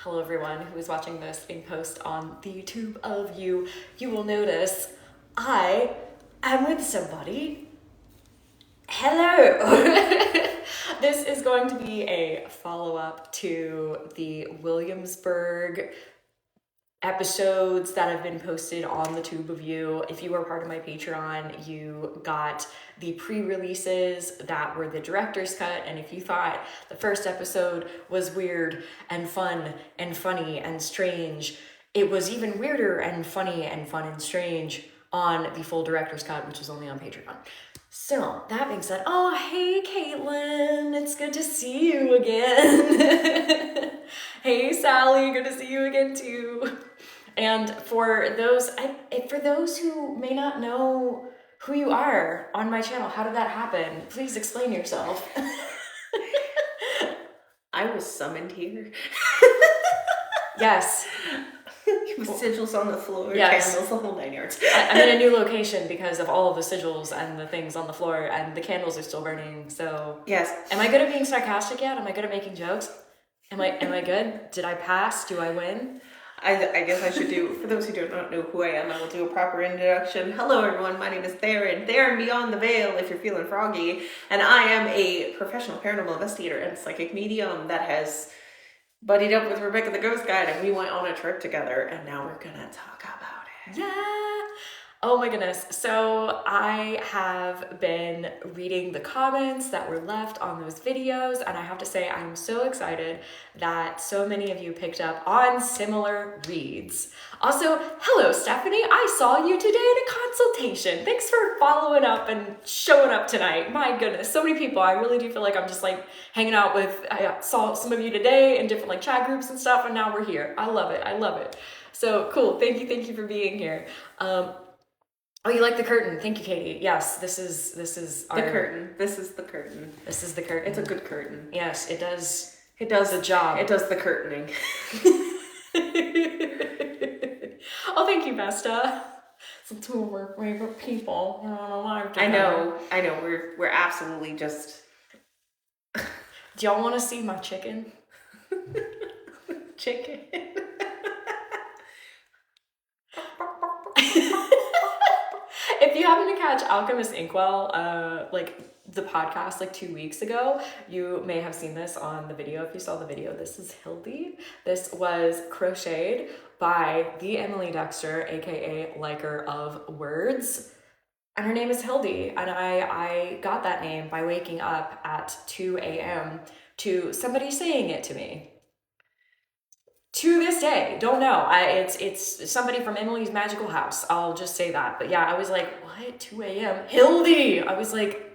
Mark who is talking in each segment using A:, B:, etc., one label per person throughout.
A: hello everyone who is watching this in post on the YouTube of you will notice I am with somebody. Hello! This is going to be a follow-up to the Williamsburg episodes that have been posted on the tube of you. If you were part of my Patreon, you got the pre-releases that were the director's cut, and if you thought the first episode was weird and fun and funny and strange, it was even weirder and funny and fun and strange on the full director's cut, which is only on Patreon. So that being said, oh hey Caitlin, it's good to see you again. Hey Sally, good to see you again too. And for those who may not know who you are on my channel, how did that happen? Please explain yourself.
B: I was summoned here.
A: Yes.
B: With sigils on the floor,
A: yes.
B: Candles, the whole 9 yards.
A: I'm in a new location because of all of the sigils and the things on the floor, and the candles are still burning, so...
B: Yes.
A: Am I good at being sarcastic yet? Am I good at making jokes? Am I good? Did I pass? Do I win?
B: I guess I should do, for those who do not know who I am, I will do a proper introduction. Hello everyone, my name is Theron Beyond the Veil if you're feeling froggy, and I am a professional paranormal investigator and psychic medium that has buddied up with Rebekah the Ghost Guide, and we went on a trip together, and now we're gonna talk about it.
A: Yeah! Oh my goodness. So I have been reading the comments that were left on those videos, and I have to say I'm so excited that so many of you picked up on similar reads. Also, hello Stephanie, I saw you today at a consultation. Thanks for following up and showing up tonight. My goodness, so many people. I really do feel like I'm just like hanging out with, I saw some of you today in different like chat groups and stuff, and now we're here. I love it. I love it. So cool. Thank you for being here. Oh, you like the curtain. Thank you, Katie. Yes, this is our...
B: The curtain. This is the curtain.
A: This is the curtain.
B: It's a good curtain.
A: Yes, it does.
B: It does
A: the job.
B: It does the curtaining.
A: Oh, thank you, Besta. It's two of our favorite people.
B: I know. We're absolutely just...
A: Do y'all want to see my chicken?
B: Chicken.
A: If you happen to catch Alchemist Inkwell, like the podcast like 2 weeks ago, you may have seen this on the video. If you saw the video, this is Hildy. This was crocheted by the Emily Dexter, aka Liker of Words. And her name is Hildy. And I got that name by waking up at 2 a.m. to somebody saying it to me. To this day, don't know. It's somebody from Emily's Magical House. I'll just say that. But yeah, I was like, what? 2 a.m.? Hildy! I was like,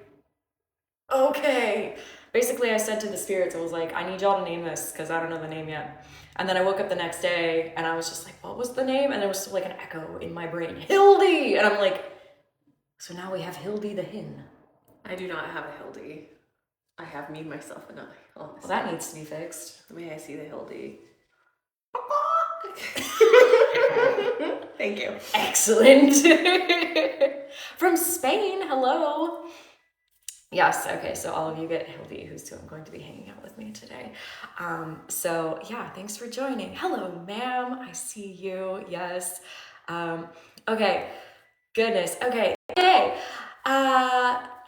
A: okay. Basically, I said to the spirits, I was like, I need y'all to name this because I don't know the name yet. And then I woke up the next day and I was just like, what was the name? And there was still like an echo in my brain. Hildy! And I'm like, so now we have Hildy the Hin.
B: I do not have a Hildy. I have me, myself, and I.
A: Well, that needs to be fixed.
B: May I see the Hildy? Thank you.
A: Excellent. From Spain, hello. Yes, okay, so all of you get Hildy, who's who I'm going to be hanging out with me today. So yeah, thanks for joining. Hello, ma'am, I see you, yes. Okay, goodness, okay, hey.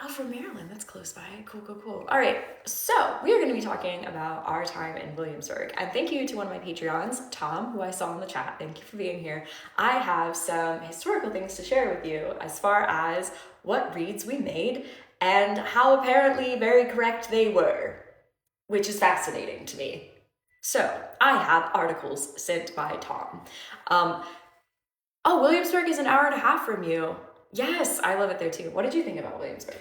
A: Oh, from Maryland, that's close by. Cool. All right, so we are going to be talking about our time in Williamsburg. And thank you to one of my Patreons, Tom, who I saw in the chat. Thank you for being here. I have some historical things to share with you as far as what reads we made and how apparently very correct they were, which is fascinating to me. So I have articles sent by Tom. Oh, Williamsburg is an hour and a half from you. Yes, I love it there too. What did you think about Williamsburg?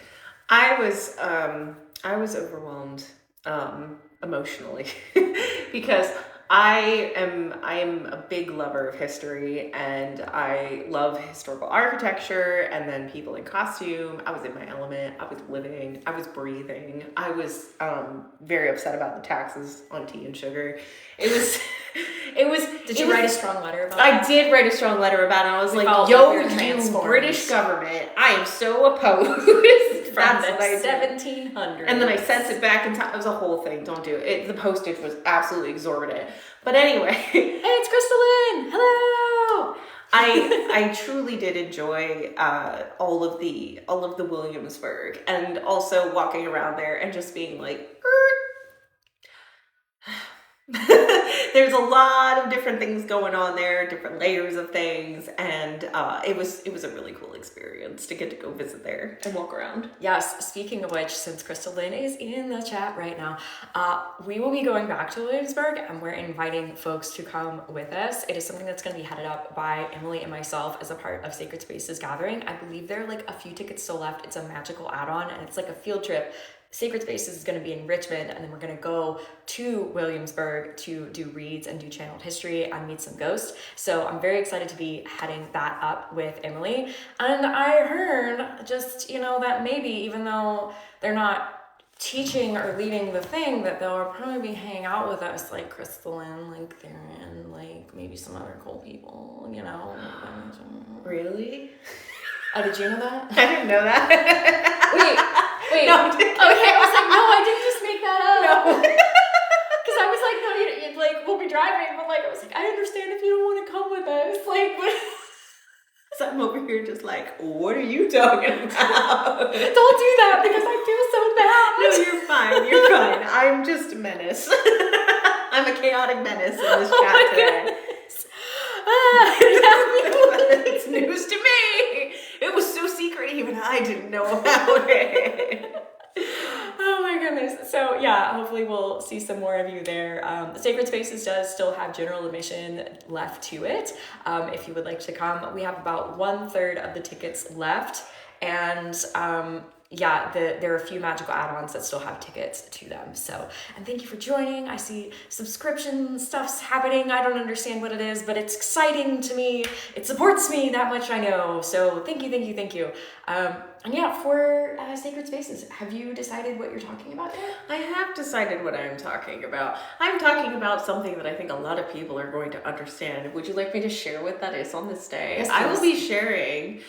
B: I was overwhelmed emotionally because I am a big lover of history, and I love historical architecture and then people in costume. I was in my element. I was living. I was breathing. I was very upset about the taxes on tea and sugar.
A: Did you write a strong letter about it?
B: I did write a strong letter about it. I was like, yo, you British government, I am so opposed That's
A: the
B: what I did.
A: 1700s.
B: And then I sent it back in time. It was a whole thing. Don't do it. The postage was absolutely exorbitant. But anyway.
A: Hey, it's Crystalline! Hello!
B: I truly did enjoy all of the Williamsburg, and also walking around there and just being like, there's a lot of different things going on there, different layers of things, and it was a really cool experience to get to go visit there and walk around.
A: Yes, speaking of which, since Crystalline is in the chat right now, we will be going back to Williamsburg, and we're inviting folks to come with us. It is something that's going to be headed up by Emily and myself as a part of Sacred Spaces Gathering. I believe there are like a few tickets still left. It's a magical add-on, and it's like a field trip. Sacred Spaces is going to be in Richmond, and then we're going to go to Williamsburg to do reads and do channeled history and meet some ghosts. So I'm very excited to be heading that up with Emily. And I heard just, that maybe even though they're not teaching or leading the thing, that they'll probably be hanging out with us, like Crystalline, like Theron, like maybe some other cool people,
B: Really?
A: Oh, did you know that?
B: I didn't know that.
A: Wait.
B: No,
A: Okay, I was like, no, I didn't just make that up.
B: No.
A: Because I was like, no, you like, we'll be driving, but like, I was like, I understand if you don't want to come with us. Like, what?
B: So I'm over here just like, what are you talking about?
A: Don't do that because I feel so bad.
B: No, you're fine. You're fine. I'm just a menace. I'm a chaotic menace in this chat today. It's news to me. It was so secret, even I didn't know about it.
A: Oh my goodness. So yeah, hopefully we'll see some more of you there. The Sacred Spaces does still have general admission left to it. If you would like to come, we have about 1/3 of the tickets left. And there are a few magical add-ons that still have tickets to them. So, and thank you for joining. I see subscription stuff's happening. I don't understand what it is, but it's exciting to me. It supports me, that much I know. So thank you. And yeah, for Sacred Spaces, have you decided what you're talking about yet?
B: I have decided what I'm talking about. I'm talking about something that I think a lot of people are going to understand. Would you like me to share what that is on this day?
A: Yes,
B: I will be sharing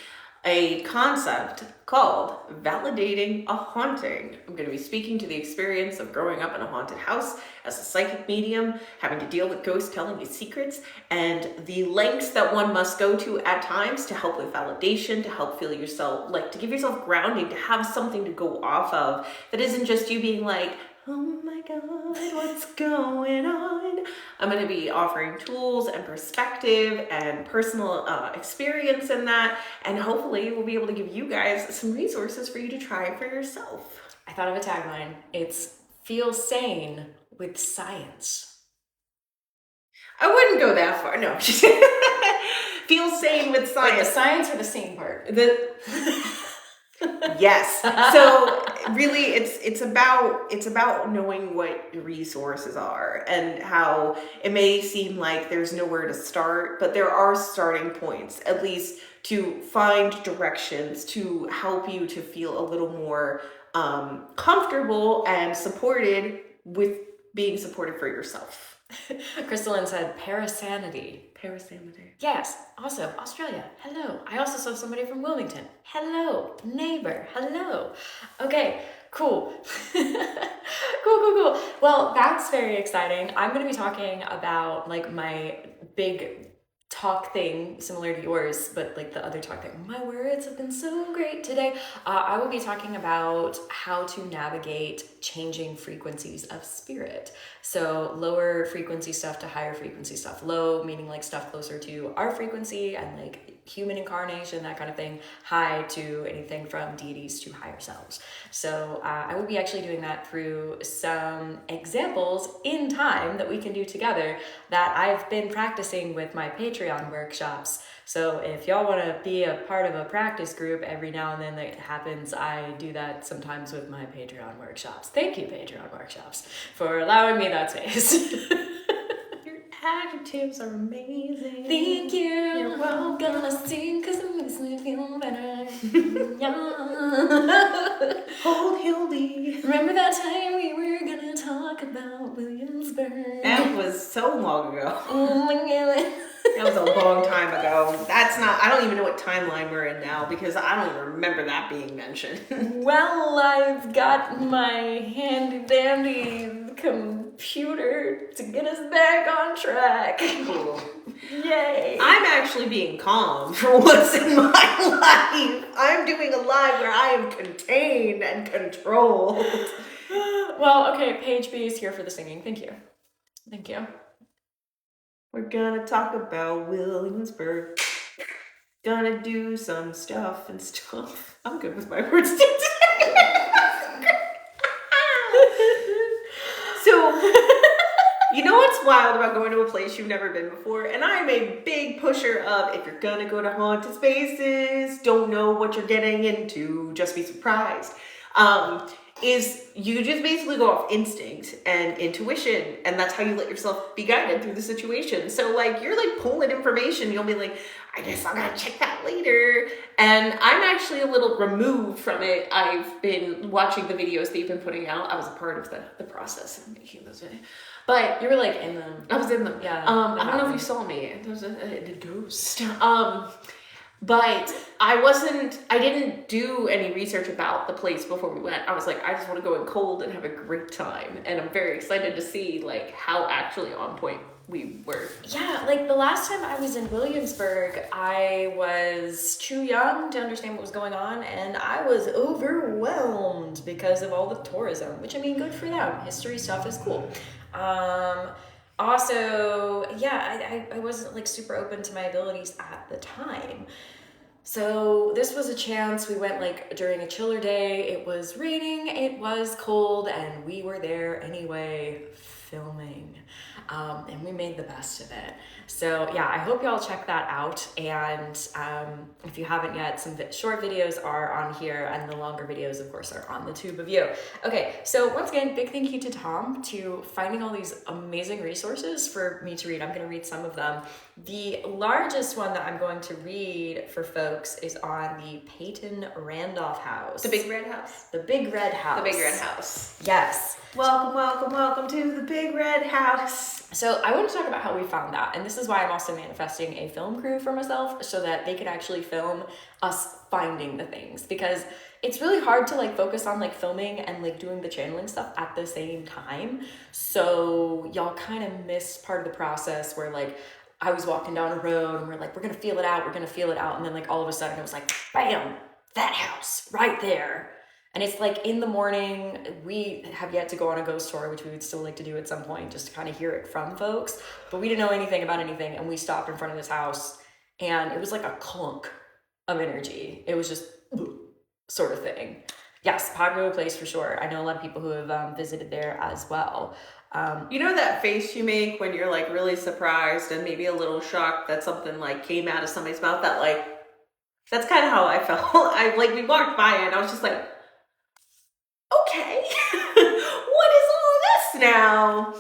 B: a concept called validating a haunting. I'm going to be speaking to the experience of growing up in a haunted house as a psychic medium, having to deal with ghosts telling you secrets, and the lengths that one must go to at times to help with validation, to help feel yourself, like to give yourself grounding, to have something to go off of that isn't just you being like, oh my God, what's going on? I'm going to be offering tools and perspective and personal experience in that. And hopefully we'll be able to give you guys some resources for you to try for yourself.
A: I thought of a tagline. It's feel sane with science.
B: I wouldn't go that far. No. Feel sane with science.
A: Like the science or the sane part?
B: Yes. So really it's about knowing what your resources are and how it may seem like there's nowhere to start, but there are starting points, at least to find directions to help you to feel a little more comfortable and supported with being supported for yourself.
A: Crystalline said parasanity.
B: Parasanity.
A: Yes. Also, Australia. Hello. I also saw somebody from Wilmington. Hello. Neighbor. Hello. Okay. Cool. Cool. Well, that's very exciting. I'm going to be talking about like my big talk thing similar to yours, but like the other talk thing. My words have been so great today. I will be talking about how to navigate changing frequencies of spirit. So lower frequency stuff to higher frequency stuff. Low meaning like stuff closer to our frequency and like human incarnation, that kind of thing. High to anything from deities to higher selves. So I will be actually doing that through some examples in time that we can do together that I've been practicing with my Patreon workshops. So if y'all want to be a part of a practice group every now and then that happens, I do that sometimes with my Patreon workshops. Thank you, Patreon workshops, for allowing me that space.
B: Adjectives are amazing.
A: Thank you.
B: You're welcome.
A: I'm gonna sing because it makes me feel better.
B: Old Hildy.
A: Remember that time we were gonna talk about Williamsburg?
B: That was so long ago.
A: Oh my God.
B: That was a long time ago. I don't even know what timeline we're in now because I don't even remember that being mentioned.
A: Well, I've got my handy dandy computer to get us back on track.
B: Cool.
A: Yay.
B: I'm actually being calm for once in my life. I'm doing a live where I am contained and controlled.
A: Well, okay, Paige B is here for the singing. Thank you. Thank you.
B: We're gonna talk about Williamsburg. Gonna do some stuff and stuff. I'm good with my words today. So, you know what's wild about going to a place you've never been before? And I'm a big pusher of, if you're gonna go to haunted spaces, don't know what you're getting into, just be surprised. Is you just basically go off instinct and intuition, and that's how you let yourself be guided through the situation. So like you're like pulling information, you'll be like, I guess I'll gotta check that later. And I'm actually a little removed from it. I've been watching the videos that you've been putting out. I was a part of the process of making those videos. But
A: you were like in them.
B: I was in them.
A: Yeah.
B: I don't know if you saw me. There was a ghost. But I didn't do any research about the place before we went. I was like, I just want to go in cold and have a great time. And I'm very excited to see like how actually on point we were.
A: Yeah, like the last time I was in Williamsburg, I was too young to understand what was going on, and I was overwhelmed because of all the tourism, which I mean, good for them. History stuff is cool. Also, yeah, I wasn't like super open to my abilities at the time. So this was a chance. We went like during a chiller day. It was raining, it was cold, and we were there anyway filming. And we made the best of it. So yeah, I hope y'all check that out. And if you haven't yet, some short videos are on here, and the longer videos, of course, are on the tube of you. Okay, so once again, big thank you to Tom to finding all these amazing resources for me to read. I'm going to read some of them. The largest one that I'm going to read for folks is on the Payton Randolph house.
B: The Big Red House.
A: The Big Red House.
B: The Big Red House.
A: Yes.
B: Welcome, welcome, welcome to the Big Red House.
A: So I want to talk about how we found that. And this is why I'm also manifesting a film crew for myself, so that they could actually film us finding the things. Because it's really hard to like focus on like filming and like doing the channeling stuff at the same time. So y'all kind of missed part of the process where like I was walking down a road and we're like, we're going to feel it out. We're going to feel it out. And then like all of a sudden it was like, bam, that house right there. And it's like in the morning, we have yet to go on a ghost tour, which we would still like to do at some point, just to kind of hear it from folks. But we didn't know anything about anything. And we stopped in front of this house, and it was like a clunk of energy. It was just sort of thing. Yes, popular place for sure. I know a lot of people who have visited there as well.
B: You know that face you make when you're like really surprised and maybe a little shocked that something like came out of somebody's mouth? That like, that's kind of how I felt. We walked by it and I was just like, okay, what is all this now?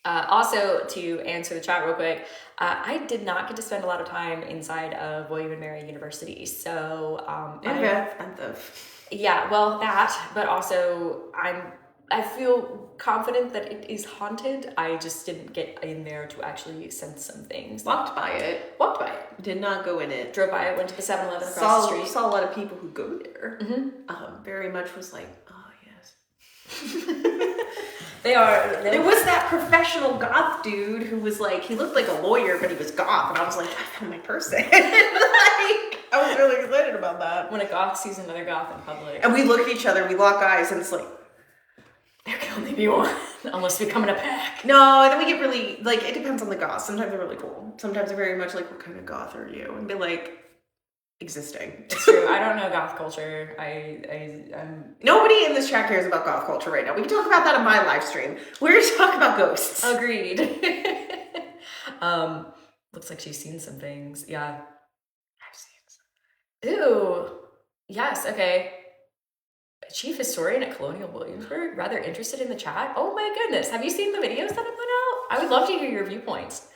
A: Also, to answer the chat real quick, I did not get to spend a lot of time inside of William and Mary University. So, yeah, well, that, but also I feel confident that it is haunted. I just didn't get in there to actually sense some things.
B: Walked by it. Did not go in it.
A: Drove by it, went to the 7-Eleven across the street.
B: Saw a lot of people who go there.
A: Mm-hmm.
B: Very much was like,
A: They are.
B: There was that professional goth dude who was like, he looked like a lawyer, but he was goth, and I was like, I found my person. I was really excited about that.
A: When a goth sees another goth in public,
B: and we look at each other, we lock eyes, and it's like,
A: there can only be one, unless we come in a pack.
B: No, and then we get really like, it depends on the goth. Sometimes they're really cool. Sometimes they're very much like, what kind of goth are you? And be like, existing.
A: It's true. I don't know goth culture. I'm
B: Nobody in this chat cares about goth culture right now. We can talk about that on my live stream. We're going to talk about ghosts.
A: Agreed. Looks like she's seen some things. Yeah.
B: I've seen some.
A: Ooh. Yes. Okay. Chief historian at Colonial Williamsburg. Rather interested in the chat. Oh my goodness. Have you seen the videos that I put out? I would love to hear your viewpoints.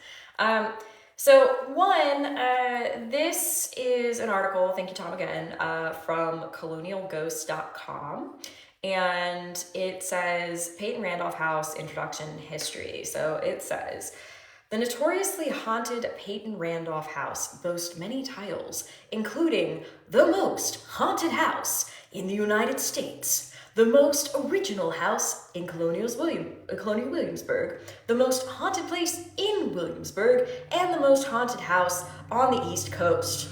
A: So one, this is an article, thank you Tom again, from colonialghost.com, and it says Payton Randolph House Introduction History. So it says, The notoriously haunted Payton Randolph house boasts many titles, including the most haunted house in the United States, the most original house in Colonial Williamsburg, the most haunted place in Williamsburg, and the most haunted house on the East Coast.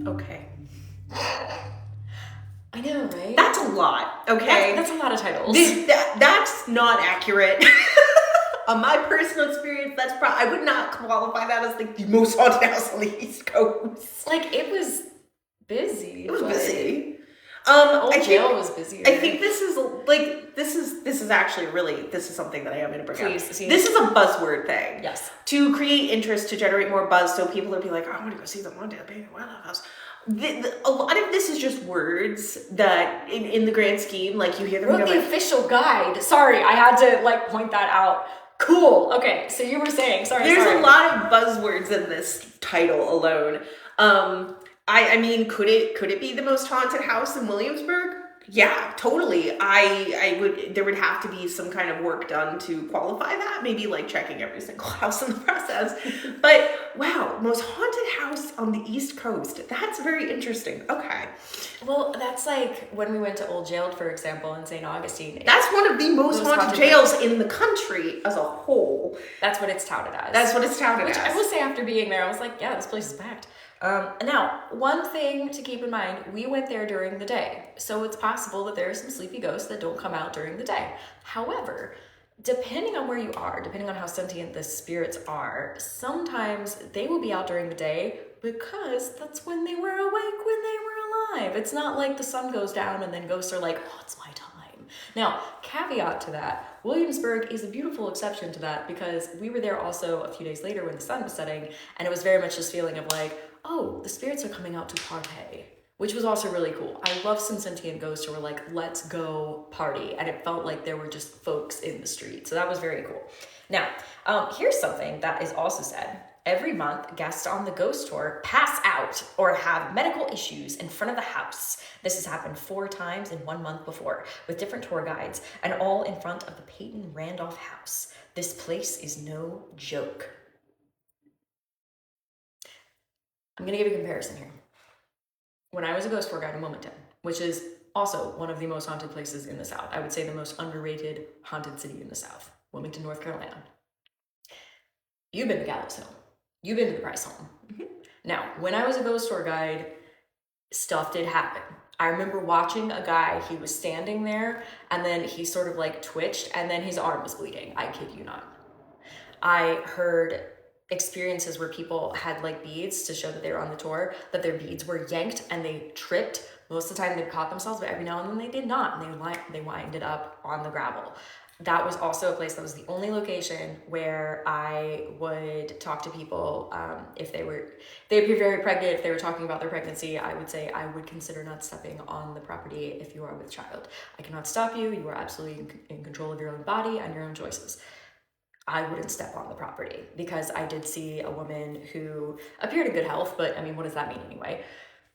B: Okay.
A: I know, right?
B: That's a lot, okay?
A: That's a lot of titles.
B: That's not accurate. On my personal experience, I would not qualify that as like the most haunted house on the East Coast.
A: Like, it was busy.
B: It was busy.
A: Old Jail was busier.
B: I think this is actually really, this is something that I am going to bring up.
A: See.
B: This is a buzzword thing.
A: Yes.
B: To create interest, to generate more buzz, so people would be like, oh, I want to go see the haunted Payton Randolph house. A lot of this is just words that, in the grand scheme, like you hear them.
A: Wrote the official guide. Sorry, I had to like point that out. Cool. Okay, so you were saying. There's
B: a lot of buzzwords in this title alone. I mean, could it be the most haunted house in Williamsburg? Yeah, totally. There would have to be some kind of work done to qualify that, maybe like checking every single house in the process. But wow, most haunted house on the East Coast. That's very interesting. Okay.
A: Well, that's like when we went to Old Jail, for example, in St. Augustine.
B: That's one of the most haunted jails in the country as a whole.
A: That's what it's touted as.
B: Which
A: I will say, after being there, I was like, yeah, this place is packed. Now, one thing to keep in mind, we went there during the day, so it's possible that there are some sleepy ghosts that don't come out during the day. However, depending on where you are, depending on how sentient the spirits are, sometimes they will be out during the day because that's when they were awake, when they were alive. It's not like the sun goes down and then ghosts are like, oh, it's my time. Now, caveat to that, Williamsburg is a beautiful exception to that because we were there also a few days later when the sun was setting, and it was very much this feeling of like, oh, the spirits are coming out to party, which was also really cool. I love some sentient ghosts who were like, let's go party, and it felt like there were just folks in the street, so that was very cool. Now, here's something that is also said. Every month, guests on the ghost tour pass out or have medical issues in front of the house. This has happened 4 times in 1 month before, with different tour guides, and all in front of the Payton Randolph house. This place is no joke. I'm going to give you a comparison here. When I was a ghost tour guide in Wilmington, which is also one of the most haunted places in the South, I would say the most underrated haunted city in the South, Wilmington, North Carolina. You've been to Gallows Hill. You've been to the Price Home. Mm-hmm. Now, when I was a ghost tour guide, stuff did happen. I remember watching a guy, he was standing there, and then he sort of like twitched, and then his arm was bleeding. I kid you not. I heard experiences where people had like beads to show that they were on the tour, that their beads were yanked and they tripped. Most of the time they caught themselves, but every now and then they did not, and they winded up on the gravel. That was also a place that was the only location where I would talk to people if they appear very pregnant. If they were talking about their pregnancy, I would say I would consider not stepping on the property if you are with child. I cannot stop you. You are absolutely in control of your own body and your own choices. I wouldn't step on the property because I did see a woman who appeared in good health, but I mean, what does that mean anyway?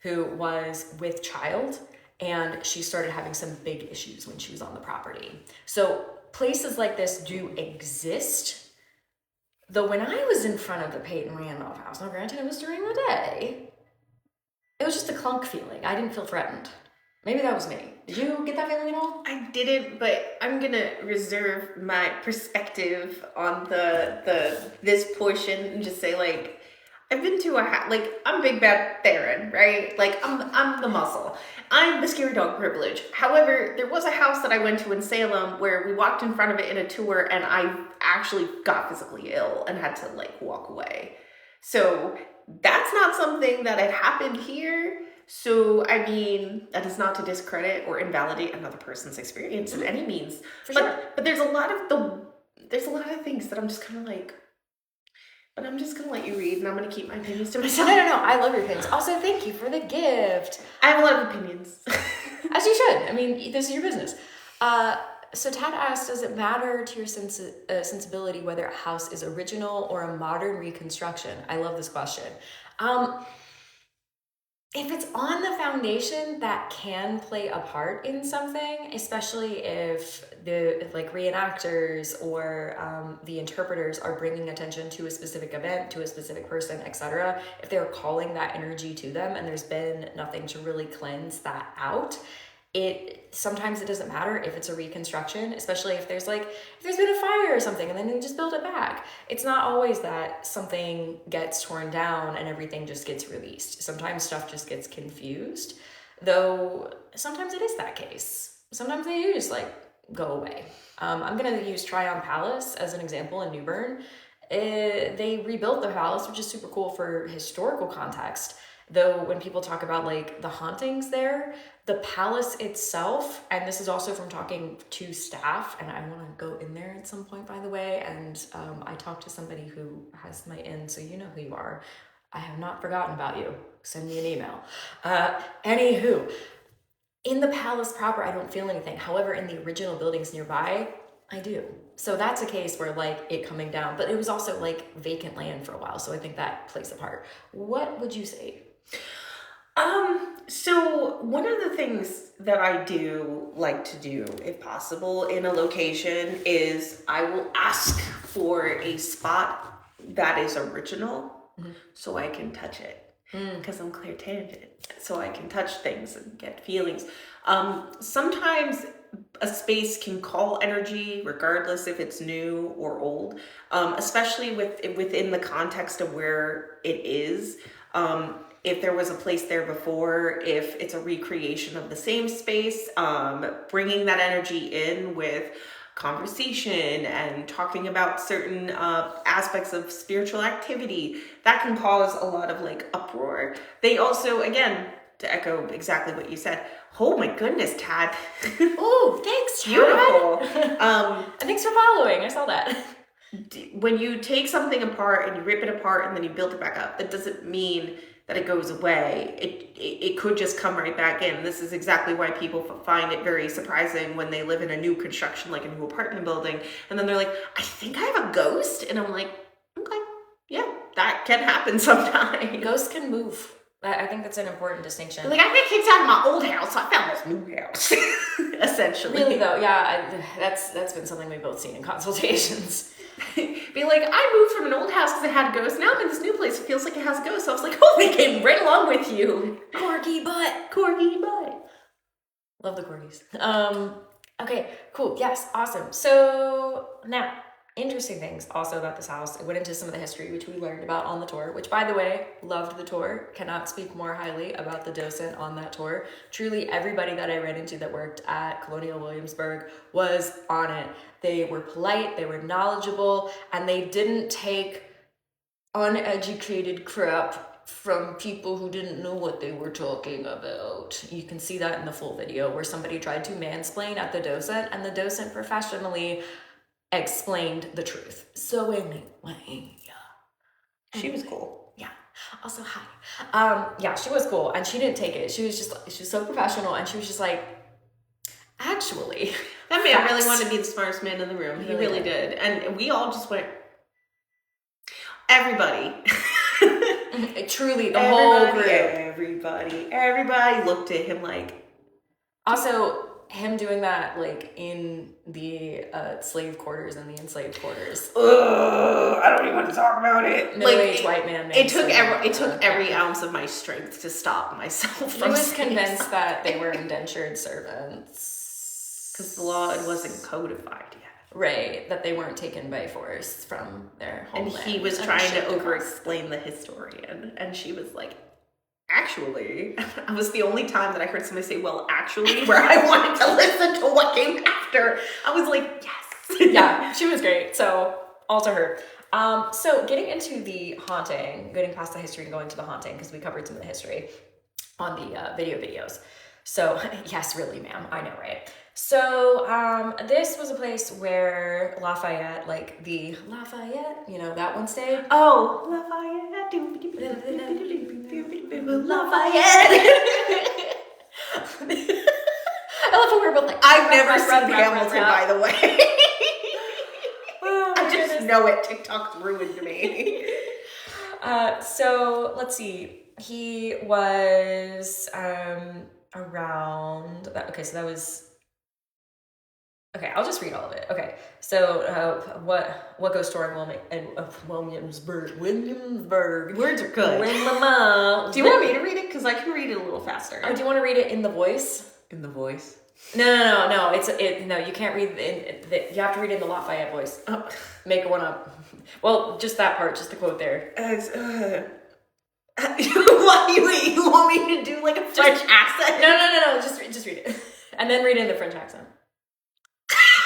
A: Who was with child, and she started having some big issues when she was on the property. So places like this do exist, though when I was in front of the Payton Randolph house, now granted it was during the day, it was just a clunk feeling. I didn't feel threatened. Maybe that was me. Did you get that feeling at all?
B: I didn't, but I'm gonna reserve my perspective on this portion and just say, like, I've been to I'm Big Bad Theron, right? Like, I'm the muscle. I'm the scary dog privilege. However, there was a house that I went to in Salem where we walked in front of it in a tour, and I actually got physically ill and had to like walk away. So that's not something that had happened here. So, I mean, that is not to discredit or invalidate another person's experience in any means. But there's a lot of things that I'm just kind of like, but I'm just going to let you read, and I'm going to keep my opinions to myself.
A: No. I love your opinions. Also, thank you for the gift.
B: I have a lot of opinions.
A: As you should. I mean, this is your business. So Tad asked, does it matter to your sensibility whether a house is original or a modern reconstruction? I love this question. if it's on the foundation, that can play a part in something, especially if the like reenactors or the interpreters are bringing attention to a specific event, to a specific person, etc. If they're calling that energy to them and there's been nothing to really cleanse that out, sometimes it doesn't matter if it's a reconstruction, especially if there's been a fire or something and then they just build it back. It's not always that something gets torn down and everything just gets released. Sometimes stuff just gets confused, though sometimes it is that case. Sometimes they do just go away. I'm gonna use Tryon Palace as an example in New Bern. They rebuilt the palace, which is super cool for historical context. Though when people talk about the hauntings there, the palace itself, and this is also from talking to staff, and I want to go in there at some point, by the way, and I talked to somebody who has my in, so you know who you are. I have not forgotten about you. Send me an email. Anywho, in the palace proper, I don't feel anything. However, in the original buildings nearby, I do. So that's a case where it coming down, but it was also vacant land for a while, so I think that plays a part. What would you say?
B: So one of the things that I do like to do, if possible, in a location is I will ask for a spot that is original so I can touch it. Because I'm clairtangent, so I can touch things and get feelings. Sometimes a space can call energy regardless if it's new or old, especially within the context of where it is. If there was a place there before, if it's a recreation of the same space, bringing that energy in with conversation and talking about certain aspects of spiritual activity, that can cause a lot of uproar. They also, again, to echo exactly what you said, oh my goodness, Tad.
A: Oh, thanks, Tad.
B: Beautiful.
A: Thanks for following. I saw that.
B: When you take something apart and you rip it apart and then you build it back up, that doesn't mean that it goes away. It could just come right back in. This is exactly why people find it very surprising when they live in a new construction, like a new apartment building, and then they're like, I think I have a ghost. And I'm like, okay, yeah, that can happen sometimes.
A: Ghosts can move. I think that's an important distinction.
B: I got kicked out of my old house, so I found this new house. Essentially.
A: Really though, yeah, that's been something we've both seen in consultations.
B: Be like, I moved from an old house because it had ghosts. Now I'm in this new place. It feels like it has ghosts. So I was like, oh, they came right along with you.
A: Corgi butt.
B: Corgi butt.
A: Love the corgis. Okay, cool. Yes, awesome. So now, interesting things also about this house. I went into some of the history, which we learned about on the tour, which, by the way, loved the tour. Cannot speak more highly about the docent on that tour. Truly, everybody that I ran into that worked at Colonial Williamsburg was on it. They were polite, they were knowledgeable, and they didn't take uneducated crap from people who didn't know what they were talking about. You can see that in the full video where somebody tried to mansplain at the docent, and the docent professionally explained the truth. So anyway, yeah.
B: She was cool.
A: Yeah. Also, hi. Yeah, she was cool, and she didn't take it. She was so professional, and she was just like, actually,
B: that man really wanted to be the smartest man in the room. He really did. And we all just went, everybody.
A: Truly, the whole group.
B: Everybody looked at him like.
A: Also, him doing that in the slave quarters and the enslaved quarters.
B: Ugh, I don't even want to talk about it.
A: Middle-aged white man.
B: It took every ounce of my strength to stop myself from.
A: I was convinced that they were indentured servants.
B: Because the law wasn't codified yet.
A: Right, that they weren't taken by force from their homeland.
B: And he was trying to over-explain the historian. And she was like, actually, it was the only time that I heard somebody say, well, actually, where I wanted to listen to what came after. I was like, yes.
A: Yeah, she was great. So, all to her. So, getting into the haunting, getting past the history and going to the haunting, because we covered some of the history on the videos. So, yes, really, ma'am. I know, right? So, this was a place where Lafayette, the Lafayette, that one stayed.
B: Oh, Lafayette. Lafayette.
A: I love how we're both like,
B: I've never seen Hamilton, by the way. I just know it. TikTok's ruined me.
A: So, let's see. he was around that. Okay, so that was. Okay, I'll just read all of it. Okay, so what ghost story will make in Williamsburg?
B: Words are good.
A: When Mama.
B: Do you want me to read it? Because I can read it a little faster.
A: Oh, do you want to read it in the voice?
B: In the voice?
A: No. No, you can't read you have to read it in the Lafayette voice.
B: Oh.
A: Make one up. Well, just that part, just the quote there.
B: You want me to do like a French accent?
A: No. Just read it, and then read it in the French accent.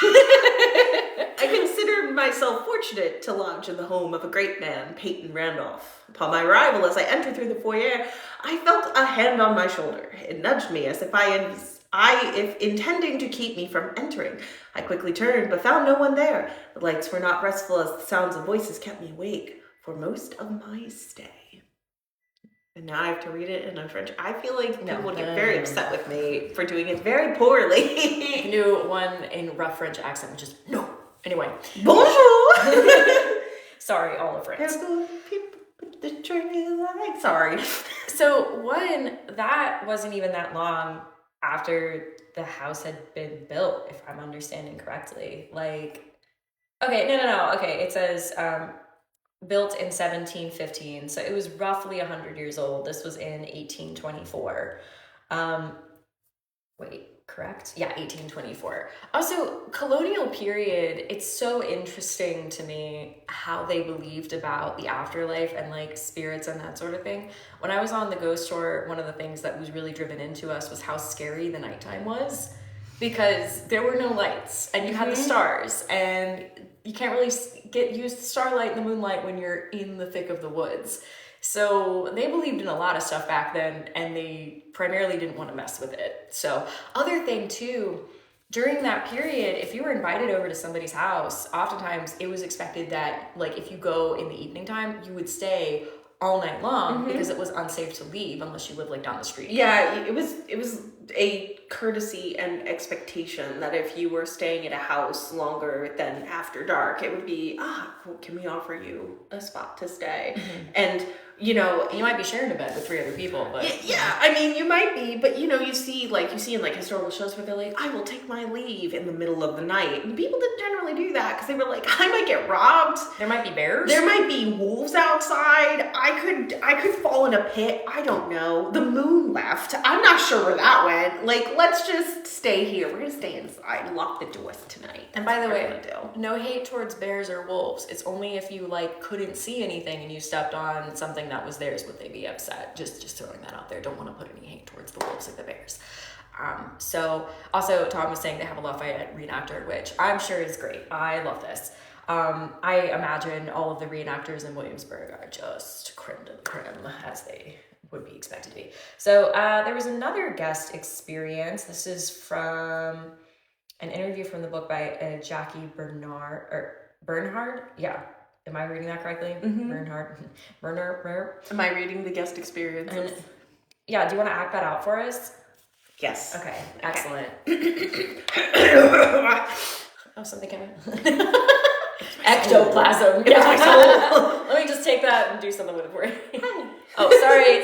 B: I considered myself fortunate to lodge in the home of a great man, Payton Randolph. Upon my arrival, as I entered through the foyer, I felt a hand on my shoulder. It nudged me as if if intending to keep me from entering. I quickly turned, but found no one there. The lights were not restful as the sounds of voices kept me awake for most of my stay. And now I have to read it in a French. I feel like people would get very upset with me for doing it very poorly.
A: You can do one in rough French accent, which is no. Anyway.
B: Bonjour!
A: Sorry, all of France.
B: Sorry.
A: So that wasn't even that long after the house had been built, if I'm understanding correctly. Like, okay, no. Okay, it says built in 1715, so it was roughly 100 years old. This was in 1824. Correct? Yeah, 1824. Also, colonial period, it's so interesting to me how they believed about the afterlife and like spirits and that sort of thing. When I was on the ghost tour, one of the things that was really driven into us was how scary the nighttime was, because there were no lights and you had the stars, and you can't really use the starlight and the moonlight when you're in the thick of the woods. So they believed in a lot of stuff back then, and they primarily didn't want to mess with it. So other thing too, during that period, if you were invited over to somebody's house, oftentimes it was expected that like if you go in the evening time, you would stay all night long because it was unsafe to leave unless you lived like down the street.
B: Yeah, it was a courtesy and expectation that if you were staying at a house longer than after dark, it would be, can we offer you a spot to stay? And you
A: might be sharing a bed with 3 other people, but
B: yeah, I mean, you might be, but you see in like historical shows where they're like, I will take my leave in the middle of the night, and people didn't generally do that because they were like, I might get robbed.
A: There might be bears.
B: There might be wolves outside. I could fall in a pit. I don't know. The moon left. I'm not sure where that went. Like, let's just stay here. We're gonna stay inside and lock the doors tonight.
A: And by the way, no hate towards bears or wolves. It's only if you like couldn't see anything and you stepped on something that was theirs would they be upset. Just throwing that out there. Don't want to put any hate towards the wolves or the bears. So also Tom was saying they have a Lafayette reenactor, which I'm sure is great. I love this. I imagine all of the reenactors in Williamsburg are just creme de la creme, as they would be expected to be. So there was another guest experience. This is from an interview from the book by Jackie Bernhard. Yeah. Am I reading that correctly? Bernhard.
B: Am I reading the guest experiences?
A: Yeah, do you want to act that out for us?
B: Yes.
A: Okay, excellent. Oh, something came in. Ectoplasm. Yeah. Let me just take that and do something with it for you. Oh, sorry.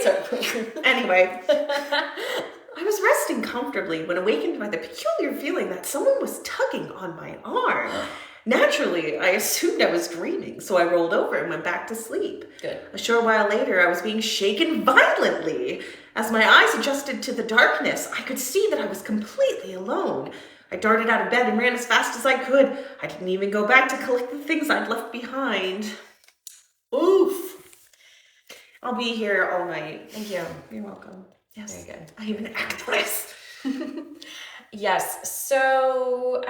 B: Anyway. I was resting comfortably when awakened by the peculiar feeling that someone was tugging on my arm. Naturally, I assumed I was dreaming, so I rolled over and went back to sleep.
A: Good.
B: A short while later, I was being shaken violently. As my eyes adjusted to the darkness, I could see that I was completely alone. I darted out of bed and ran as fast as I could. I didn't even go back to collect the things I'd left behind. Oof. I'll be here all night.
A: Thank you.
B: You're welcome.
A: Yes. Very good.
B: I am an actress.
A: Yes, so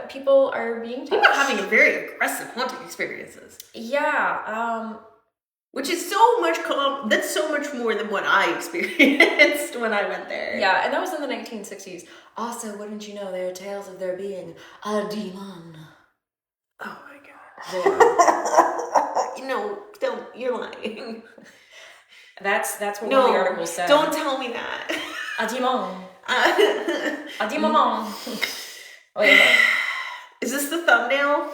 A: people are being touched.
B: People are having very aggressive haunting experiences.
A: Yeah.
B: Which is so much, that's so much more than what I experienced when I went there.
A: Yeah, and that was in the 1960s. Also, wouldn't you know, there are tales of there being a demon.
B: Oh my God. You're lying.
A: That's what one of the articles said.
B: Don't tell me that.
A: A demon. A demon. Wait.
B: Is this the thumbnail?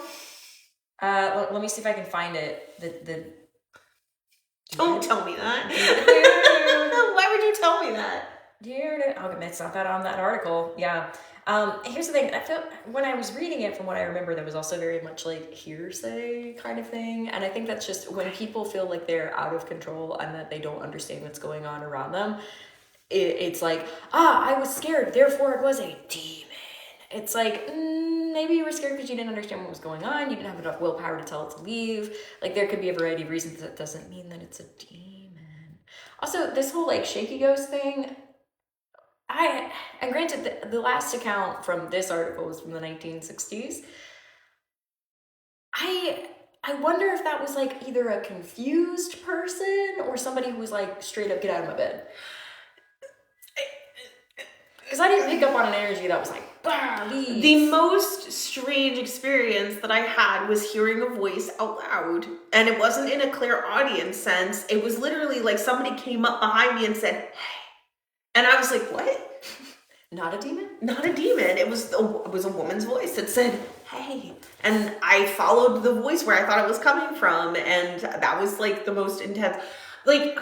A: Let me see if I can find it. Don't
B: tell me that. you tell me that?
A: Okay, it's not that on that article. Yeah. Here's the thing. I felt when I was reading it, from what I remember, there was also very much like hearsay kind of thing. And I think that's just when people feel like they're out of control and that they don't understand what's going on around them. It's like, I was scared, therefore it was a demon. It's like, maybe you were scared because you didn't understand what was going on. You didn't have enough willpower to tell it to leave. Like, there could be a variety of reasons. That doesn't mean that it's a demon. Also, this whole like shaky ghost thing, and granted, the last account from this article was from the 1960s. I wonder if that was like either a confused person or somebody who was like straight up, get out of my bed. Because I didn't pick up on an energy that was like, bah, leave.
B: The most strange experience that I had was hearing a voice out loud. And it wasn't in a clear audience sense. It was literally like somebody came up behind me and said, hey. And I was like, what?
A: Not a demon?
B: Not a demon. It was a woman's voice that said, hey. And I followed the voice where I thought it was coming from. And that was like the most intense. Like,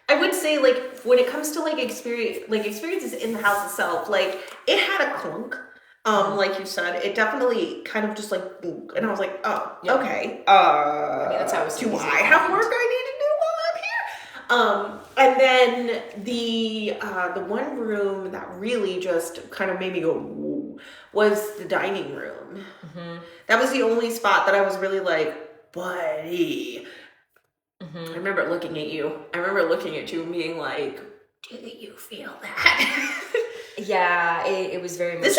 B: I would say, like, when it comes to like experiences in the house itself, like, it had a clunk. Like you said, it definitely kind of just like, and I was like, oh, yeah. Okay.
A: I mean, that's how it was.
B: Do I have work I need to do while I'm here? And then the one room that really just kind of made me go, whoa, was the dining room. Mm-hmm. That was the only spot that I was really like, buddy. Mm-hmm. I remember looking at you. And being like, do you feel that?
A: Yeah, it was very much.
B: This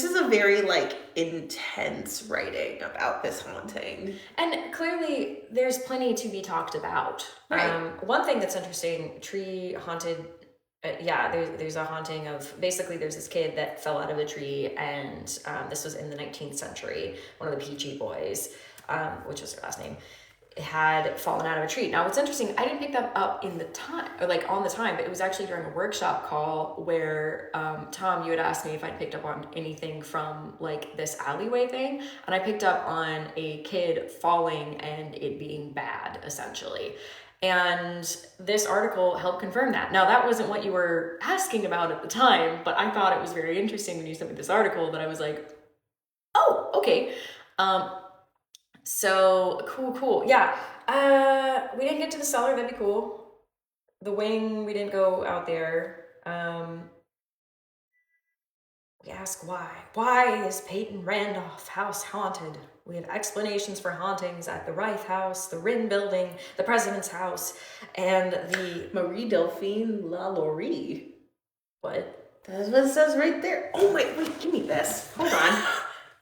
B: is a very like intense writing about this haunting.
A: And clearly there's plenty to be talked about. Right. One thing that's interesting, tree haunted, there's a haunting of, basically there's this kid that fell out of a tree, and this was in the 19th century, one of the Peachy boys, which was her last name, had fallen out of a tree. Now, what's interesting, I didn't pick that up in the time, or like on the time, but it was actually during a workshop call where, Tom, you had asked me if I'd picked up on anything from like this alleyway thing. And I picked up on a kid falling and it being bad, essentially. And this article helped confirm that. Now, that wasn't what you were asking about at the time, but I thought it was very interesting when you sent me this article that I was like, oh, okay. So cool. Yeah. We didn't get to the cellar. That'd be cool. The wing, we didn't go out there. We ask why. Why is Payton Randolph house haunted? We have explanations for hauntings at the Reith House, the Wren Building, the President's House, and the
B: Marie Delphine Lalaurie.
A: What?
B: That's what it says right there. Oh wait, give me this. Hold on.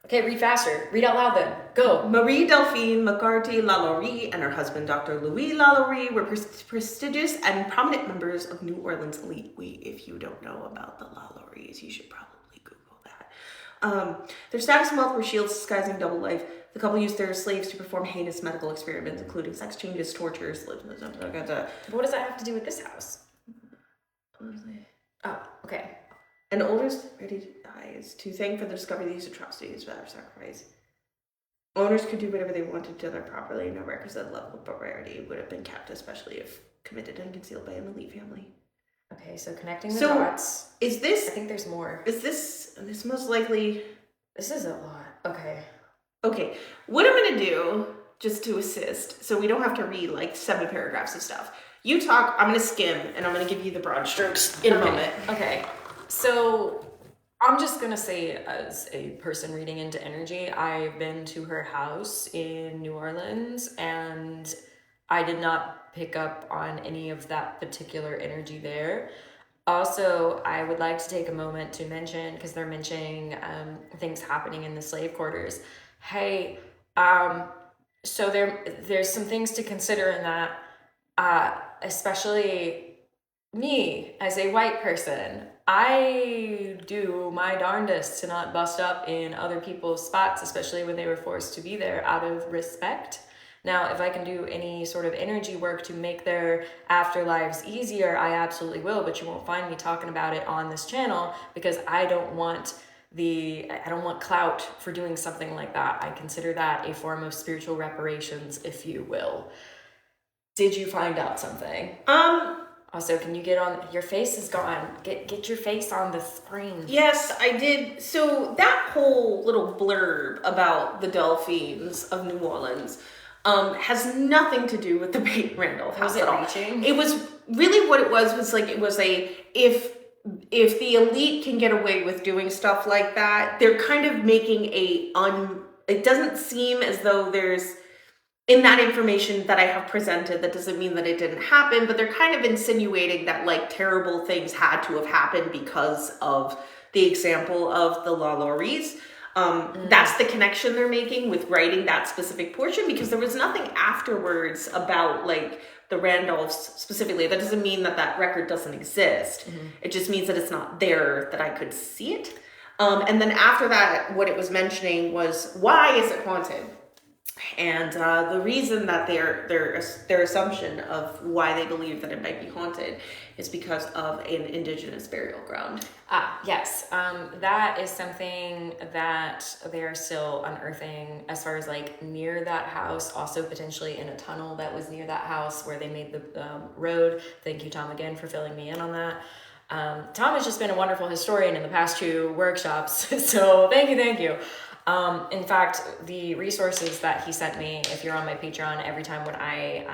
A: Okay, read faster. Read out loud then. Go.
B: Marie Delphine McCarthy Lalaurie and her husband, Dr. Louis Lalaurie, were prestigious and prominent members of New Orleans elite. Wait, if you don't know about the Lalauries, you should probably Google that. Their status and wealth were shields disguising double life. The couple used their slaves to perform heinous medical experiments, including sex changes, tortures,
A: What does that have to do with this house? Oh, okay.
B: And the oldest ready to die is to thank for the discovery of these atrocities without sacrifice. Owners could do whatever they wanted to their property. No records of the level of barbarity would have been kept, especially if committed and concealed by an elite family.
A: Okay, so connecting the dots.
B: Is this?
A: I think there's more.
B: Is this most likely?
A: This is a lot. Okay.
B: What I'm gonna do, just to assist, so we don't have to read like 7 paragraphs of stuff. You talk. I'm gonna skim, and I'm gonna give you the broad strokes in a moment.
A: Okay. So I'm just going to say, as a person reading into energy, I've been to her house in New Orleans and I did not pick up on any of that particular energy there. Also, I would like to take a moment to mention, because they're mentioning things happening in the slave quarters. Hey, so there's some things to consider in that, especially me as a white person. I do my darndest to not bust up in other people's spots, especially when they were forced to be there out of respect. Now, if I can do any sort of energy work to make their afterlives easier, I absolutely will, but you won't find me talking about it on this channel because I don't want clout for doing something like that. I consider that a form of spiritual reparations, if you will. Did you find out something? Also, can you get on, your face is gone. Get your face on the screen.
B: Yes, I did. So that whole little blurb about the Delphines of New Orleans has nothing to do with the Payton Randolph house at all.
A: Reaching?
B: It was really what it was like, it was if the elite can get away with doing stuff like that, they're kind of making it doesn't seem as though there's, in that information that I have presented, that doesn't mean that it didn't happen, but they're kind of insinuating that like terrible things had to have happened because of the example of the La Laurie's. That's the connection they're making with writing that specific portion, because there was nothing afterwards about like the Randolphs specifically. That doesn't mean that that record doesn't exist. It just means that it's not there, that I could see it. And then after that, what it was mentioning was, why is it haunted? And the reason that their assumption of why they believe that it might be haunted is because of an indigenous burial ground.
A: Yes. That is something that they're still unearthing as far as like near that house, also potentially in a tunnel that was near that house where they made the road. Thank you, Tom, again for filling me in on that. Tom has just been a wonderful historian in the past 2 workshops, so thank you. In fact, the resources that he sent me, if you're on my Patreon, every time when I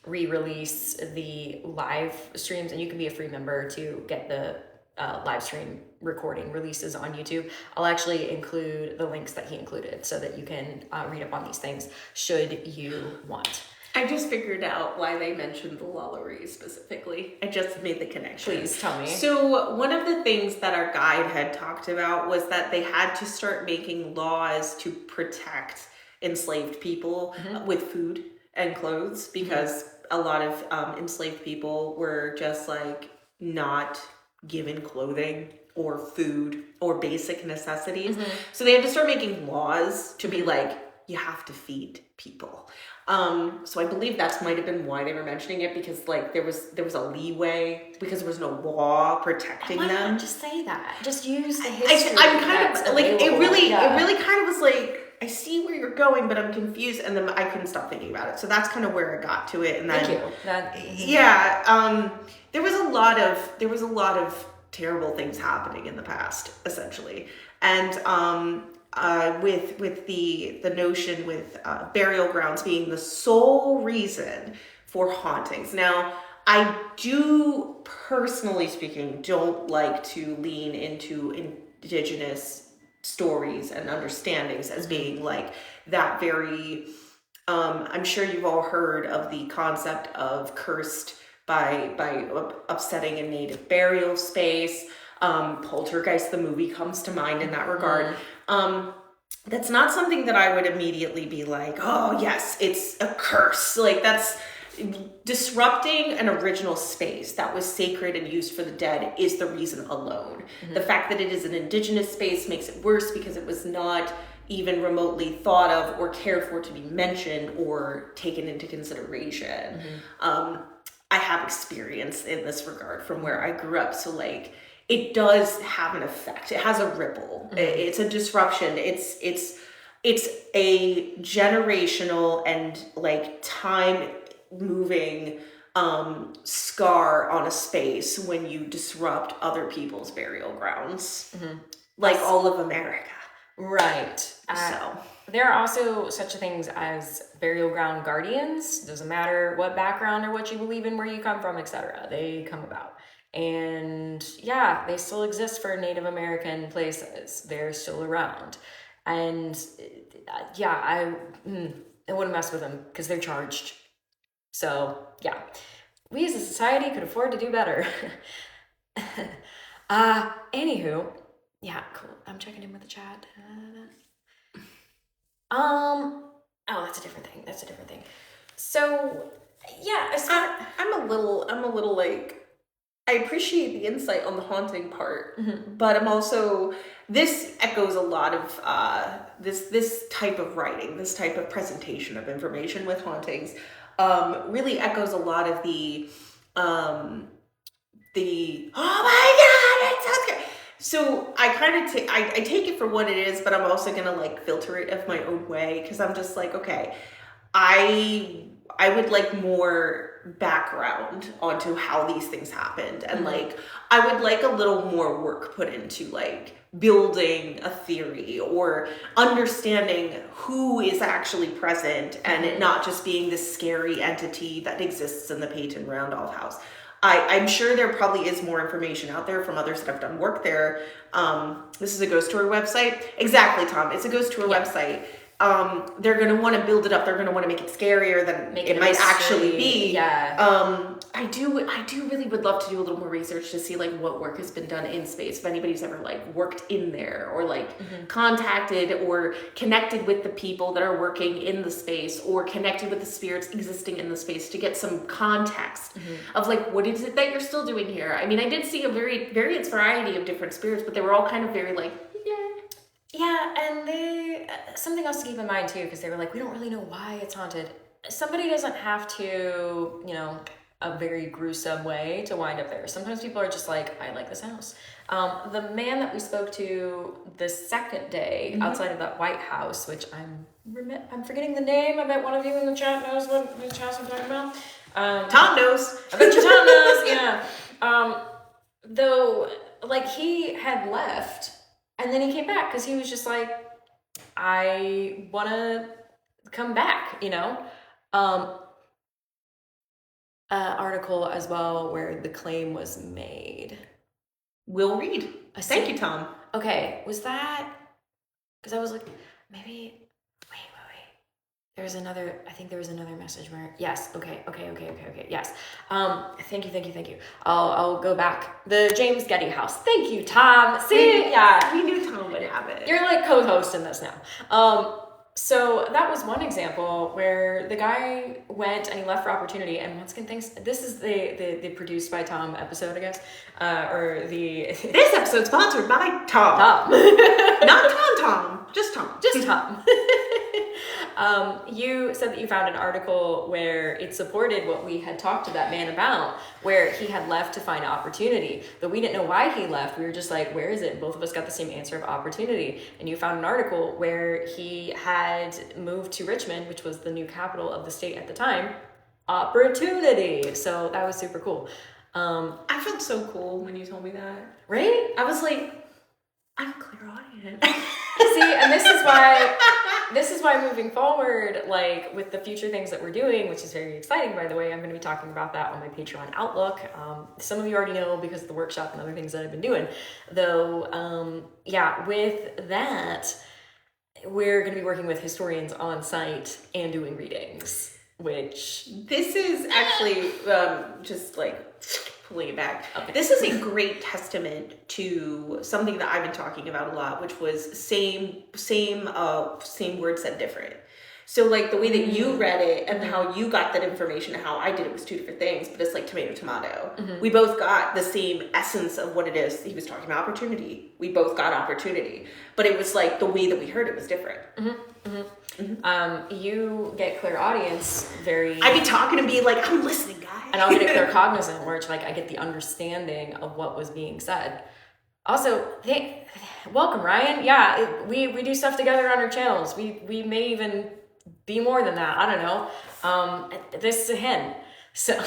A: re-release the live streams, and you can be a free member to get the live stream recording releases on YouTube, I'll actually include the links that he included so that you can read up on these things should you want.
B: I just figured out why they mentioned the La Laurie's specifically. I just made the connection.
A: Please tell me.
B: So one of the things that our guide had talked about was that they had to start making laws to protect enslaved people with food and clothes, because a lot of enslaved people were just like not given clothing or food or basic necessities. So they had to start making laws to be like, you have to feed people. So I believe that might have been why they were mentioning it, because like there was a leeway, because there was no law protecting them.
A: Why not just say that? Just use the history.
B: I'm kind of like
A: available.
B: it really kind of was like, I see where you're going, but I'm confused, and then I couldn't stop thinking about it. So that's kind of where I got to it. And then
A: Thank you.
B: there was a lot of terrible things happening in the past, essentially, and with the notion with burial grounds being the sole reason for hauntings. Now, I do, personally speaking, don't like to lean into indigenous stories and understandings as being like that very, I'm sure you've all heard of the concept of cursed by upsetting a native burial space. Poltergeist, the movie, comes to mind in that regard. That's not something that I would immediately be like, oh yes, it's a curse. Like, that's disrupting an original space that was sacred and used for the dead is the reason alone. The fact that it is an indigenous space makes it worse, because it was not even remotely thought of or cared for to be mentioned or taken into consideration. I have experience in this regard from where I grew up. So like, it does have an effect. It has a ripple. It's a disruption. It's a generational and like time moving scar on a space when you disrupt other people's burial grounds, like all of America.
A: Right.
B: So
A: there are also such things as burial ground guardians. Doesn't matter what background or what you believe in, where you come from, etc. They come about. And yeah, they still exist for Native American places. They're still around. And yeah, I wouldn't mess with them because they're charged. So yeah, we as a society could afford to do better. Anywho, yeah, cool. I'm checking in with the chat. Oh, that's a different thing. So yeah,
B: I'm a little like, I appreciate the insight on the haunting part, but I'm also, this echoes a lot of this type of writing, this type of presentation of information with hauntings, really echoes a lot of the oh my god, it sounds good. So I kind of take it for what it is, but I'm also gonna like filter it of my own way, because I'm just like, okay, I would like more background onto how these things happened, and like I would like a little more work put into like building a theory or understanding who is actually present, and it not just being this scary entity that exists in the Payton Randolph house. I'm sure there probably is more information out there from others that have done work there. This is a ghost tour website. Exactly, Tom. It's a ghost tour website. They're going to want to build it up. They're going to want to make it scarier than it might actually be.
A: Yeah.
B: I do really would love to do a little more research to see like what work has been done in space. If anybody's ever like worked in there or like contacted or connected with the people that are working in the space or connected with the spirits existing in the space to get some context of like, what is it that you're still doing here? I mean, I did see a various variety of different spirits, but they were all kind of very like,
A: yeah, and something else to keep in mind too, because they were like, we don't really know why it's haunted. Somebody doesn't have to, a very gruesome way to wind up there. Sometimes people are just like, I like this house. The man that we spoke to the second day outside of that White House, which I'm forgetting the name. I bet one of you in the chat knows which house I'm talking about.
B: Tom knows.
A: I bet you Tom knows, yeah. Though, like, he had left, and then he came back because he was just like, I want to come back, article as well where the claim was made.
B: We'll read. Thank you, Tom.
A: Okay, was that, because I was like, maybe, wait. I think there was another message where, yes, okay, yes. Thank you. I'll go back. The James Getty house. Thank you, Tom. See, yeah.
B: We knew Tom would have it.
A: You're like co-host in this now. So that was one example where the guy went and he left for opportunity. And once again, this is the produced by Tom episode, I guess,
B: This episode sponsored by Tom. Not Tom. Just Tom.
A: Just Tom. You said that you found an article where it supported what we had talked to that man about, where he had left to find opportunity, but we didn't know why he left. We were just like, where is it? Both of us got the same answer of opportunity. And you found an article where he had moved to Richmond, which was the new capital of the state at the time. Opportunity. So that was super cool.
B: I felt so cool when you told me that.
A: Right?
B: I was like, I'm clairaudient.
A: See, and this is why moving forward, like with the future things that we're doing, which is very exciting, by the way, I'm going to be talking about that on my Patreon Outlook. Some of you already know because of the workshop and other things that I've been doing. Though, with that, we're going to be working with historians on site and doing readings, which...
B: This is actually just like... pulling it back.
A: Okay.
B: This is a great testament to something that I've been talking about a lot, which was same word said different. So like the way that you read it and how you got that information and how I did it was two different things, but it's like tomato. We both got the same essence of what it is. He was talking about opportunity. We both got opportunity, but it was like the way that we heard it was different.
A: You get clairaudience very...
B: I'd be talking and be like, I'm listening, guys.
A: And I'll get a claircognizant where it's like I get the understanding of what was being said. Also, welcome, Ryan. Yeah, we do stuff together on our channels. We may even be more than that. I don't know. This is a hen. So,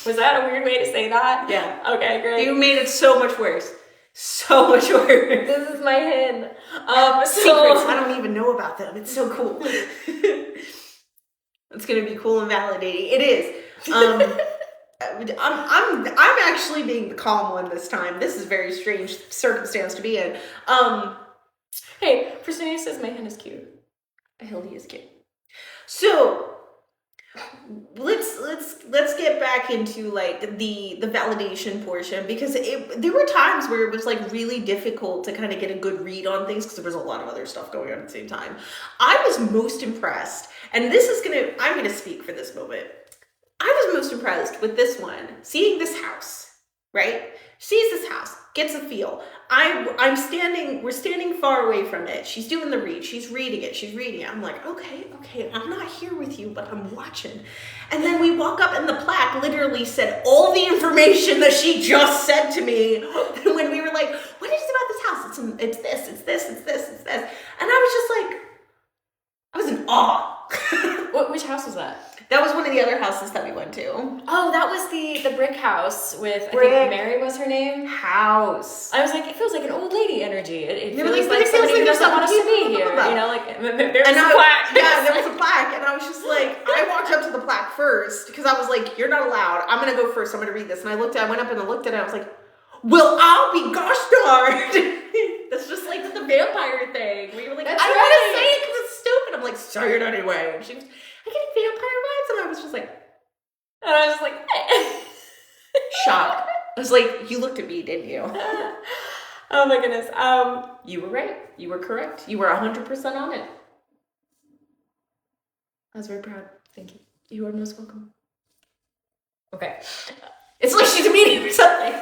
A: was that a weird way to say that?
B: Yeah.
A: Okay, great.
B: You made it so much worse. So much worse.
A: This is my hen.
B: Secrets. I don't even know about them. It's so cool. It's gonna be cool and validating. It is. I'm actually being the calm one this time. This is a very strange circumstance to be in.
A: Hey, Christina says my hen is cute.
B: Hell, he is cute. So let's get back into like the validation portion, because there were times where it was like really difficult to kind of get a good read on things because there was a lot of other stuff going on at the same time. I was most impressed, and I'm gonna speak for this moment. I was most impressed with this one, seeing this house, right? Sees this house, gets a feel. We're standing far away from it. She's doing the read. She's reading it. I'm like, okay, I'm not here with you, but I'm watching. And then we walk up and the plaque literally said all the information that she just said to me when we were like, what is it about this house? It's this. And I was just like, I was in awe.
A: house was that?
B: That was one of the other houses that we went to.
A: Oh, that was the brick house with, I think Mary was her name.
B: House.
A: I was like, it feels like an old lady energy. It feels
B: like,
A: like somebody who doesn't want us to be here.
B: About.
A: You know, like, there was a plaque.
B: Yeah, there was a plaque. And I was just like, I walked up to the plaque first because I was like, you're not allowed. I'm going to go first. I'm going to read this. And I went up and I looked at it. I was like, well, I'll be gosh darned. That's just like the vampire thing. We were like,
A: That's
B: I don't
A: right.
B: want to say it because it's stupid. I'm like, say it anyway. And she was, I get vampire vibes. And I was just like,
A: and I was just like,
B: shock. I was like, you looked at me, didn't you?
A: oh my goodness.
B: You were right. You were correct. You were 100% on it. I was very proud. Thank you. You are most welcome.
A: Okay.
B: It's like she's a medium or something.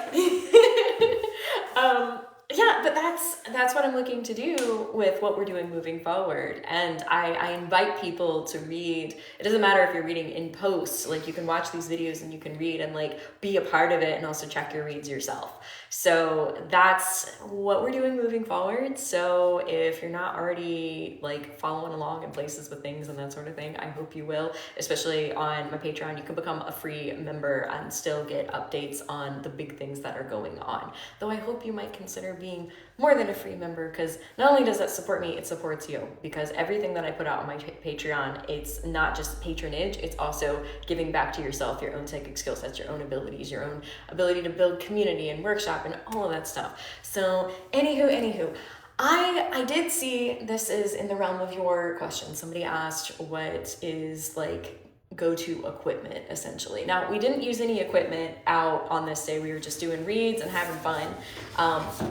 A: Yeah, but that's what I'm looking to do with what we're doing moving forward. And I invite people to read. It doesn't matter if you're reading in post, like you can watch these videos and you can read and like be a part of it and also check your reads yourself. So that's what we're doing moving forward. So if you're not already like following along in places with things and that sort of thing, I hope you will, especially on my Patreon. You can become a free member and still get updates on the big things that are going on. Though I hope you might consider being more than a free member, because not only does that support me, it supports you, because everything that I put out on my Patreon, it's not just patronage, it's also giving back to yourself, your own psychic skill sets, your own abilities, your own ability to build community and workshop and all of that stuff. So anywho, I did see, this is in the realm of your question. Somebody asked what is like go-to equipment, essentially. Now, we didn't use any equipment out on this day. We were just doing reads and having fun.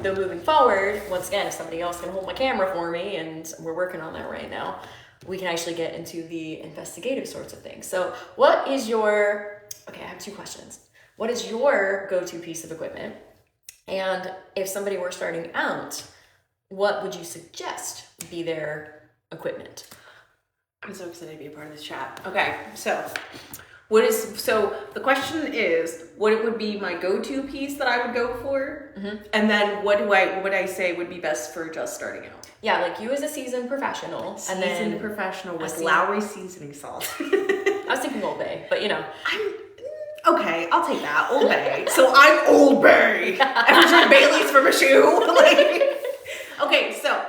A: Though moving forward, once again, if somebody else can hold my camera for me, and we're working on that right now, we can actually get into the investigative sorts of things. So what is your, okay, I have two questions. What is your go-to piece of equipment? And if somebody were starting out, what would you suggest be their equipment?
B: I'm so excited to be a part of this chat. Okay, so the question is, what would be my go-to piece that I would go for? Mm-hmm. And then what would I say would be best for just starting out?
A: Yeah, like you as a seasoned professional.
B: Seasoned professional with Lowry seasoning salt.
A: I was thinking Old Bay, but you know.
B: Okay, I'll take that. Old Bay. So I'm Old Bay. Ever tried Bailey's for my shoe? Okay, so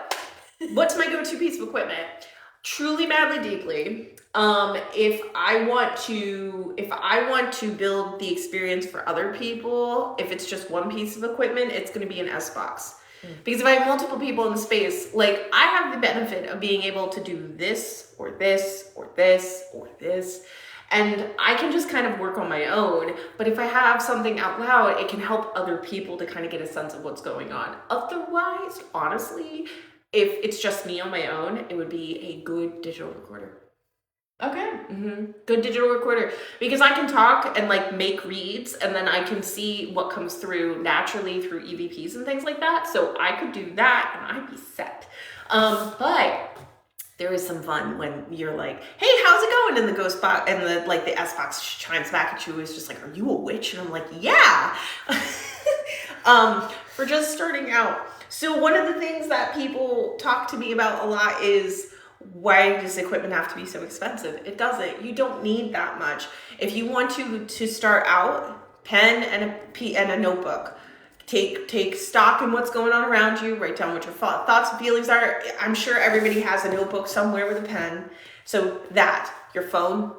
B: what's my go-to piece of equipment? Truly, madly, deeply. If I want to build the experience for other people, if it's just one piece of equipment, it's going to be an S box. Because if I have multiple people in the space, like I have the benefit of being able to do this or this or this or this, and I can just kind of work on my own. But if I have something out loud, it can help other people to kind of get a sense of what's going on. Otherwise, honestly, if it's just me on my own, it would be a good digital recorder.
A: Okay.
B: Mm-hmm. Good digital recorder. Because I can talk and like make reads, and then I can see what comes through naturally through EVPs and things like that. So I could do that and I'd be set. But there is some fun when you're like, hey, how's it going? And the ghost box and the S box chimes back at you. It's just like, are you a witch? And I'm like, yeah. For just starting out. So one of the things that people talk to me about a lot is, why does equipment have to be so expensive? It doesn't. You don't need that much. If you want to start out, pen and a notebook. Take stock in what's going on around you. Write down what your thoughts and feelings are. I'm sure everybody has a notebook somewhere with a pen. So that, your phone,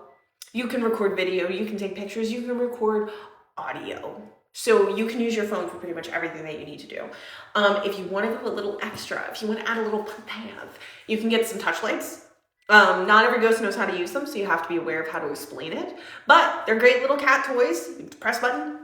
B: you can record video, you can take pictures, you can record audio. So you can use your phone for pretty much everything that you need to do. If you want to go a little extra, if you want to add a little pav, you can get some touch lights. Not every ghost knows how to use them, so you have to be aware of how to explain it. But they're great little cat toys. You press a button,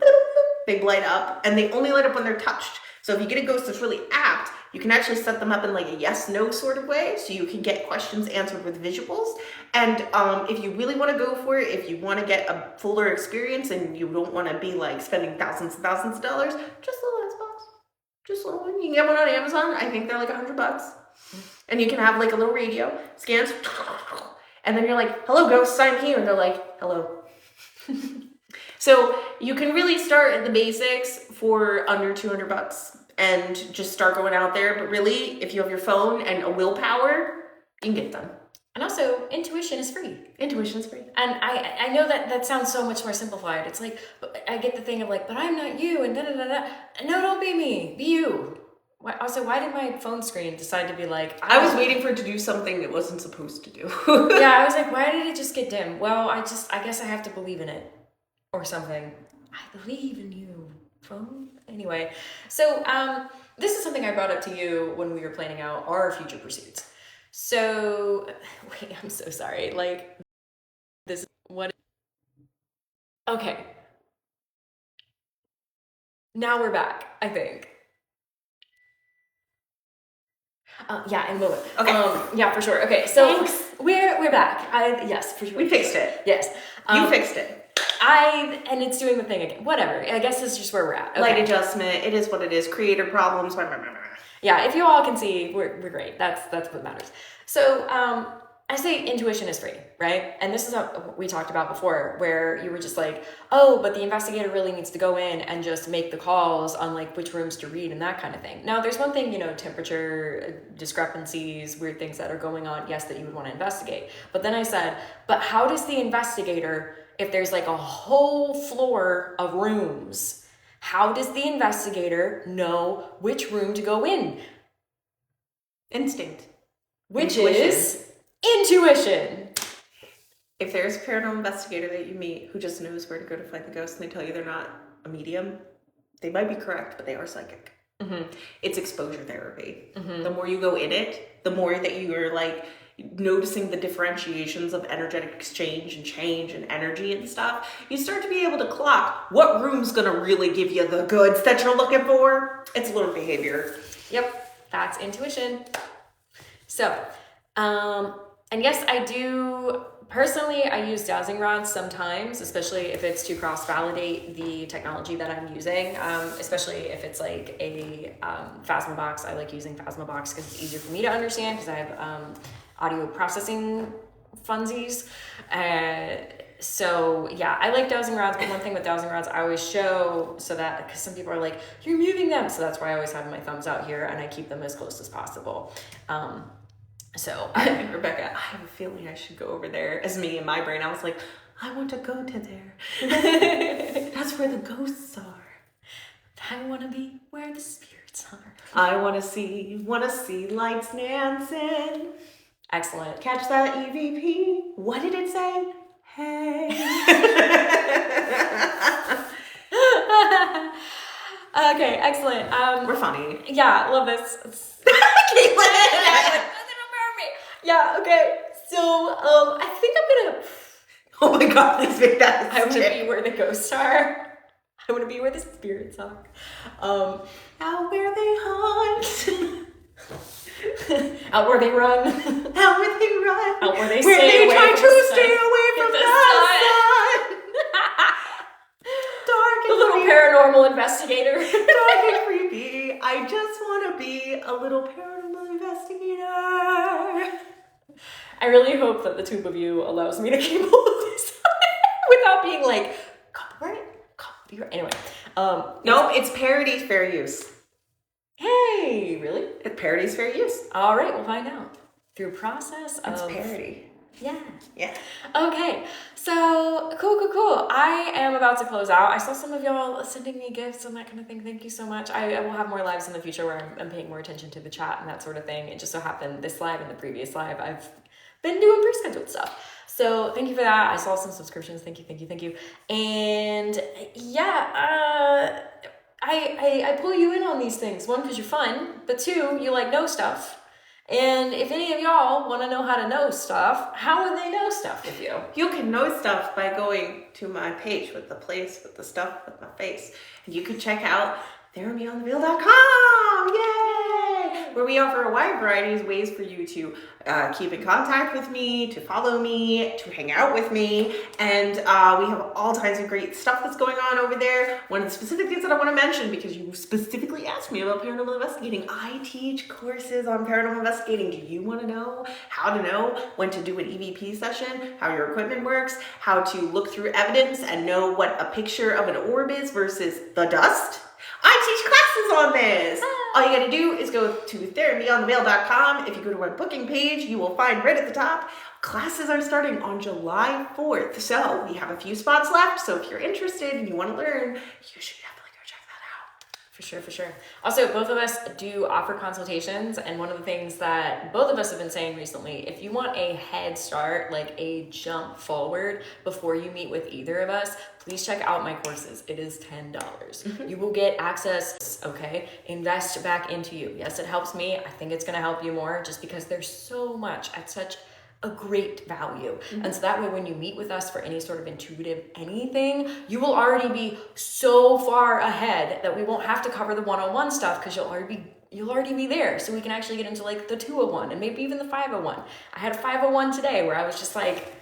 B: they light up, and they only light up when they're touched. So if you get a ghost that's really apt, you can actually set them up in like a yes-no sort of way, so you can get questions answered with visuals. And if you really want to go for it, if you want to get a fuller experience and you don't want to be like spending thousands and thousands of dollars, just a little Xbox. Just a little one. You can get one on Amazon. I think they're like $100. And you can have like a little radio, scans, and then you're like, hello ghosts, I'm here. And they're like, hello. So you can really start at the basics for under $200 and just start going out there. But really, if you have your phone and a willpower, you can get it done.
A: And also, intuition is free.
B: Intuition's free.
A: And I know that sounds so much more simplified. It's like, I get the thing of like, but I'm not you, and da-da-da-da. No, don't be me. Be you. Why did my phone screen decide to be like...
B: I was waiting for it to do something it wasn't supposed to do.
A: Yeah, I was like, why did it just get dim? Well, I guess I have to believe in it. Or something. I believe in you, phone. Anyway, so this is something I brought up to you when we were planning out our future pursuits. So, wait, I'm so sorry. Like, this, what? Okay. Now we're back, I think. Yeah, in a moment.
B: Okay.
A: Yeah, for sure. Okay, so
B: Thanks.
A: we're back. Yes, for sure.
B: We fixed it.
A: Yes.
B: You fixed it.
A: And it's doing the thing again. Whatever. I guess it's just where we're at. Okay.
B: Light adjustment. It is what it is. Creator problems. Blah, blah, blah, blah.
A: Yeah, if you all can see, we're great. That's what matters. So I say intuition is free, right? And this is what we talked about before, where you were just like, oh, but the investigator really needs to go in and just make the calls on like which rooms to read and that kind of thing. Now, there's one thing, temperature discrepancies, weird things that are going on, yes, that you would want to investigate. But then I said, but how does the investigator, if there's like a whole floor of rooms, how does the investigator know which room to go in?
B: Instinct.
A: Which
B: Intuition.
A: is intuition.
B: If there's a paranormal investigator that you meet who just knows where to go to find the ghost and they tell you they're not a medium, they might be correct, but they are psychic.
A: Mm-hmm.
B: It's exposure therapy.
A: Mm-hmm.
B: The more you go in it, the more that you are like noticing the differentiations of energetic exchange and change and energy and stuff, you start to be able to clock what room's gonna really give you the goods that you're looking for. It's learned behavior.
A: Yep, that's intuition. So, and yes, I do, personally, I use dowsing rods sometimes, especially if it's to cross-validate the technology that I'm using, especially if it's like a Phasma box. I like using Phasma box because it's easier for me to understand because I have audio processing funsies. So yeah, I like dowsing rods, but one thing with dowsing rods, I always show so that, because some people are like, you're moving them. So that's why I always have my thumbs out here and I keep them as close as possible.
B: Rebecca, I have a feeling I should go over there. As me in my brain, I was like, I want to go to there. That's where the ghosts are.
A: I want to be where the spirits are.
B: I want to see lights dancing.
A: Excellent.
B: Catch that EVP. What did it say? Hey.
A: Okay, excellent.
B: We're funny.
A: Yeah, love this.
B: Caitlin.
A: Yeah, okay. So, I think I'm gonna...
B: Oh my God, please make that.
A: I want to be where the ghosts are. I want to be where the spirits are.
B: Out where they haunt.
A: Out where they run.
B: Out where they run.
A: Out where they
B: where
A: stay
B: they
A: away
B: try
A: from
B: to
A: the
B: stay
A: sun.
B: away from
A: the
B: the
A: sun.
B: sun. Dark
A: The
B: and
A: little
B: creepy.
A: paranormal investigator.
B: Dark and creepy. I just want to be a little paranormal investigator.
A: I really hope that the two of you allows me to keep all of this without being like, copyright? Anyway.
B: Nope, it's parody fair use.
A: Hey, really?
B: It parody's fair use.
A: All right, we'll find out. Through process of...
B: It's parody.
A: Yeah.
B: Yeah.
A: Okay, so cool. I am about to close out. I saw some of y'all sending me gifts and that kind of thing. Thank you so much. I will have more lives in the future where I'm paying more attention to the chat and that sort of thing. It just so happened this live and the previous live, I've been doing pre-scheduled stuff. So thank you for that. I saw some subscriptions. Thank you. And yeah, I pull you in on these things. One, because you're fun, but two, you like know stuff. And if any of y'all want to know how to know stuff, how would they know stuff with you?
B: You can know stuff by going to my page with the place, with the stuff, with my face. And you can check out therapyonthereal.com, yay! Where we offer a wide variety of ways for you to keep in contact with me, to follow me, to hang out with me. And we have all kinds of great stuff that's going on over there. One of the specific things that I want to mention, because you specifically asked me about paranormal investigating, I teach courses on paranormal investigating. Do you want to know how to know when to do an EVP session, how your equipment works, how to look through evidence and know what a picture of an orb is versus the dust? I teach classes on this. All you gotta do is go to therapyonthemail.com. If you go to our booking page, you will find right at the top, classes are starting on July 4th. So we have a few spots left. So if you're interested and you want to learn, you should definitely go check that out.
A: For sure, for sure. Also, both of us do offer consultations, and one of the things that both of us have been saying recently, if you want a head start, like a jump forward before you meet with either of us, please check out my courses. It is $10. You will get access, okay? Invest back into you. Yes, it helps me. I think it's gonna help you more just because there's so much at such a great value. And so that way, when you meet with us for any sort of intuitive anything, you will already be so far ahead that we won't have to cover the 101 stuff because you'll already be there. So we can actually get into like the 201 and maybe even the 501. I had a 501 today where I was just like,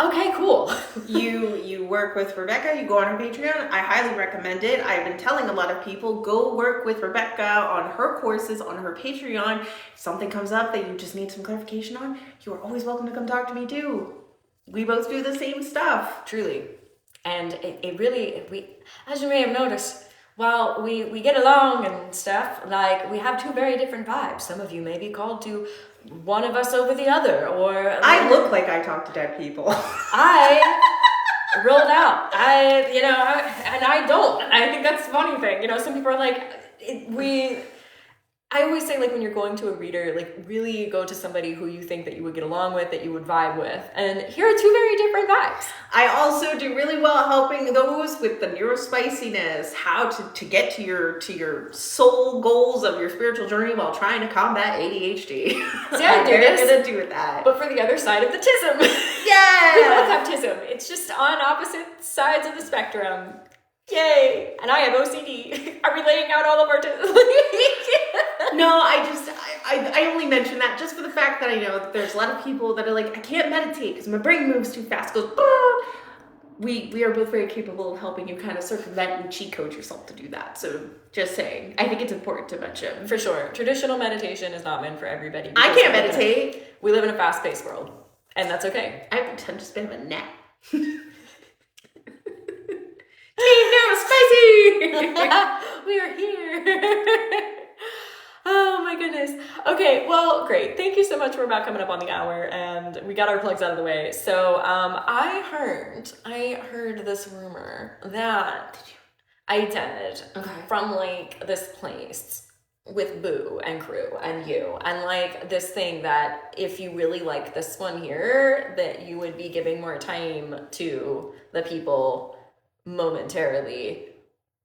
A: okay, cool.
B: You work with Rebekah, you go on her Patreon. I highly recommend it. I've been telling a lot of people, go work with Rebekah on her courses, on her Patreon. If something comes up that you just need some clarification on, you are always welcome to come talk to me too. We both do the same stuff.
A: Truly. And it really, as you may have noticed, while we get along and stuff, like we have two very different vibes. Some of you may be called to one of us over the other, or
B: I look like I talk to dead people.
A: I rolled out. And I don't. And I think that's the funny thing. Some people are like, I always say, like, when you're going to a reader, like, really go to somebody who you think that you would get along with, that you would vibe with. And here are two very different vibes.
B: I also do really well helping those with the neurospiciness, how to get to your soul goals of your spiritual journey while trying to combat ADHD.
A: See, I do this.
B: I'm gonna do with that.
A: But for the other side of the tism.
B: Yeah!
A: We both have tism. It's just on opposite sides of the spectrum. Yay! And I have OCD. Are we laying out all of our
B: No, I only mention that just for the fact that I know that there's a lot of people that are like, I can't meditate because my brain moves too fast. Goes, ah! We are both very capable of helping you kind of circumvent and cheat code yourself to do that. So just saying, I think it's important to mention.
A: For sure. Traditional meditation is not meant for everybody.
B: I can't meditate.
A: We live in a fast-paced world, and that's okay.
B: I have just been a nap. Team Neurospicy!
A: We are here. Oh my goodness. Okay, well, great. Thank you so much. We're about coming up on the hour, and we got our plugs out of the way. So, I heard this rumor that I did from like this place with Boo and crew and you, and like this thing that if you really like this one here, that you would be giving more time to the people momentarily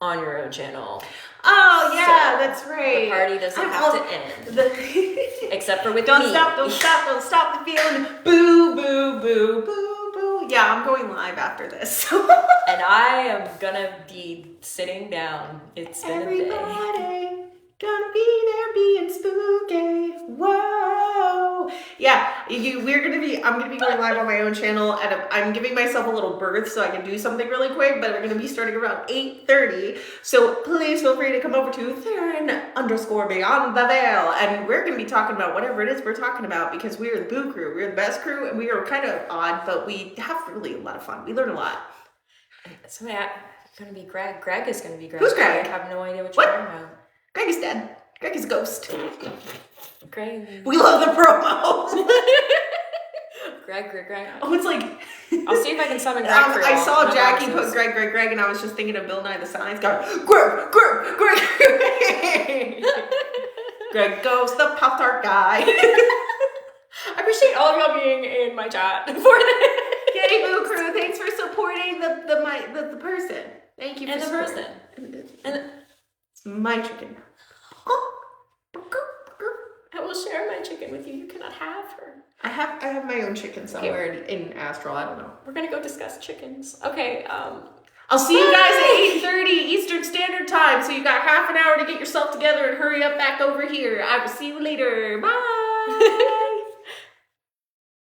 A: on your own channel.
B: Oh yeah,
A: So,
B: that's right.
A: The party doesn't have to end. Except for with
B: don't
A: me.
B: Don't stop the feeling. Boo, boo, boo, boo, boo. Yeah, I'm going live after this.
A: And I am gonna be sitting down. It's been a day.
B: Everybody gonna be there being spooky. Whoa. Yeah, I'm gonna be going live on my own channel I'm giving myself a little berth so I can do something really quick, but we're gonna be starting around 8:30. So please feel free to come over to Theron_Beyond the Veil. And we're gonna be talking about whatever it is we're talking about because we are the Boo crew. We're the best crew and we are kind of odd, but we have really a lot of fun. We learn a lot.
A: So yeah, gonna be Greg. Greg is gonna be Greg.
B: Who's Greg?
A: I have no idea what you're talking about.
B: Greg is dead. Greg is a ghost.
A: Greg.
B: We love the promos.
A: Greg.
B: Oh, it's like...
A: I'll see if I can summon Greg for
B: I
A: y'all.
B: saw
A: No
B: Jackie
A: nonsense.
B: put Greg, and I was just thinking of Bill Nye the Science Guy. Greg. Greg goes, the Pop-Tart guy.
A: I appreciate all of y'all being in my chat for this.
B: Yay, Boo Crew. Thanks for supporting the person. Thank you for
A: And the
B: supporting.
A: person. And
B: It's my chicken.
A: I will share my chicken with you. You cannot have her.
B: I have my own chicken somewhere in Astral. I don't know.
A: We're gonna go discuss chickens. Okay.
B: I'll see you guys at 8:30 Eastern Standard Time. So you got half an hour to get yourself together and hurry up back over here. I will see you later. Bye.